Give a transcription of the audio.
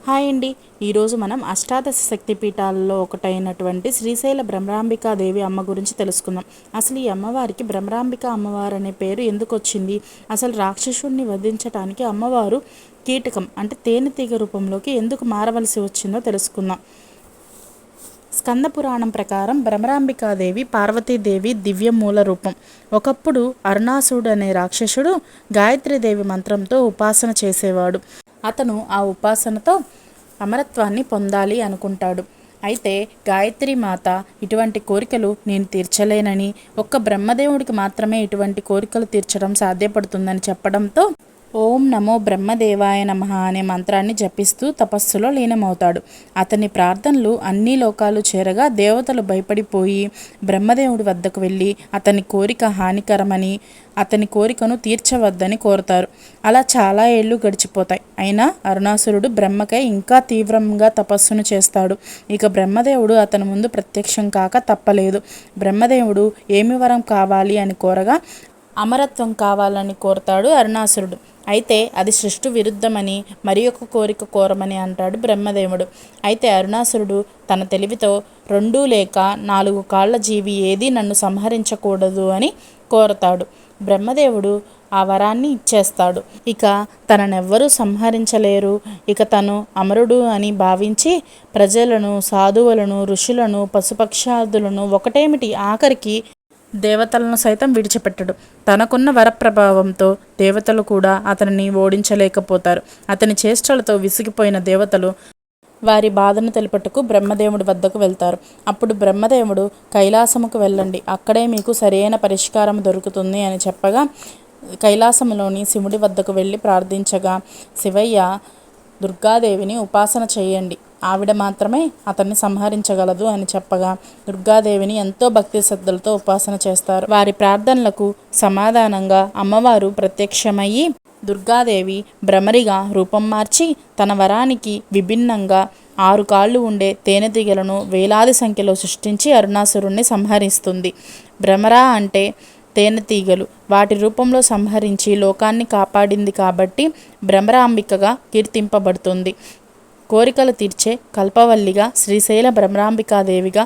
Hi అండి. ఈరోజు మనం అష్టాదశ శక్తి పీఠాలలో ఒకటైనటువంటి శ్రీశైల భ్రమరాంబికాదేవి అమ్మ గురించి తెలుసుకుందాం. అసలు ఈ అమ్మవారికి భ్రమరాంబిక అమ్మవారు అనే పేరు ఎందుకు వచ్చింది? అసలు రాక్షసుడిని వధించడానికి అమ్మవారు కీటకం అంటే తేనెటీగ రూపంలోకి ఎందుకు మారవలసి వచ్చిందో తెలుసుకుందాం. స్కంద పురాణం ప్రకారం భ్రమరాంబికాదేవి పార్వతీదేవి దివ్య మూల రూపం. ఒకప్పుడు అరుణాసుడు అనే రాక్షసుడు గాయత్రీదేవి మంత్రంతో ఉపాసన చేసేవాడు. అతను ఆ ఉపాసనతో అమరత్వాన్ని పొందాలి అనుకుంటాడు. అయితే గాయత్రి మాత ఇటువంటి కోరికలు నేను తీర్చలేనని, ఒక్క బ్రహ్మదేవుడికి మాత్రమే ఇటువంటి కోరికలు తీర్చడం సాధ్యపడుతుందని చెప్పడంతో ఓం నమో బ్రహ్మదేవాయ నమః అనే మంత్రాన్ని జపిస్తూ తపస్సులో లీనమవుతాడు. అతని ప్రార్థనలు అన్ని లోకాలు చేరగా దేవతలు భయపడిపోయి బ్రహ్మదేవుడి వద్దకు వెళ్ళి అతని కోరిక హానికరమని, అతని కోరికను తీర్చవద్దని కోరుతారు. అలా చాలా ఏళ్ళు గడిచిపోతాయి. అయినా అరుణాసురుడు బ్రహ్మకై ఇంకా తీవ్రంగా తపస్సును చేస్తాడు. ఇక బ్రహ్మదేవుడు అతని ముందు ప్రత్యక్షం కాక తప్పలేదు. బ్రహ్మదేవుడు ఏమి వరం కావాలి అని కోరగా అమరత్వం కావాలని కోరతాడు అరుణాసురుడు. అయితే అది సృష్టి విరుద్ధమని మరి ఒక కోరిక కోరమని అంటాడు బ్రహ్మదేవుడు. అయితే అరుణాసురుడు తన తెలివితో 2 లేక 4 కాళ్ల జీవి ఏది నన్ను సంహరించకూడదు అని కోరతాడు. బ్రహ్మదేవుడు ఆ వరాన్ని ఇచ్చేస్తాడు. ఇక తననెవ్వరూ సంహరించలేరు, ఇక తను అమరుడు అని భావించి ప్రజలను, సాధువులను, ఋషులను, పశుపక్షాదులను, ఒకటేమిటి ఆఖరికి దేవతలను సైతం విడిచిపెట్టడు. తనకున్న వరప్రభావంతో దేవతలు కూడా అతనిని ఓడించలేకపోతారు. అతని చేష్టలతో విసిగిపోయిన దేవతలు వారి బాధను తెలుపటకు బ్రహ్మదేవుడి వద్దకు వెళ్తారు. అప్పుడు బ్రహ్మదేవుడు కైలాసముకు వెళ్ళండి, అక్కడే మీకు సరైన పరిష్కారం దొరుకుతుంది అని చెప్పగా కైలాసంలోని శివుడి వద్దకు వెళ్ళి ప్రార్థించగా శివయ్య దుర్గాదేవిని ఉపాసన చేయండి, ఆవిడ మాత్రమే అతన్ని సంహరించగలదు అని చెప్పగా దుర్గాదేవిని ఎంతో భక్తి శ్రద్ధలతో ఉపాసన చేస్తారు. వారి ప్రార్థనలకు సమాధానంగా అమ్మవారు ప్రత్యక్షమయ్యి దుర్గాదేవి భ్రమరిగా రూపం మార్చి తన వరానికి విభిన్నంగా 6 కాళ్ళు ఉండే తేనెటీగలను వేలాది సంఖ్యలో సృష్టించి అరుణాసురుణ్ణి సంహరిస్తుంది. భ్రమర అంటే తేనెటీగలు, వాటి రూపంలో సంహరించి లోకాన్ని కాపాడింది కాబట్టి భ్రమరాంబికగా కీర్తింపబడుతుంది. కోరికలు తీర్చే కల్పవల్లిగా శ్రీశైల భ్రమరాంబికాదేవిగా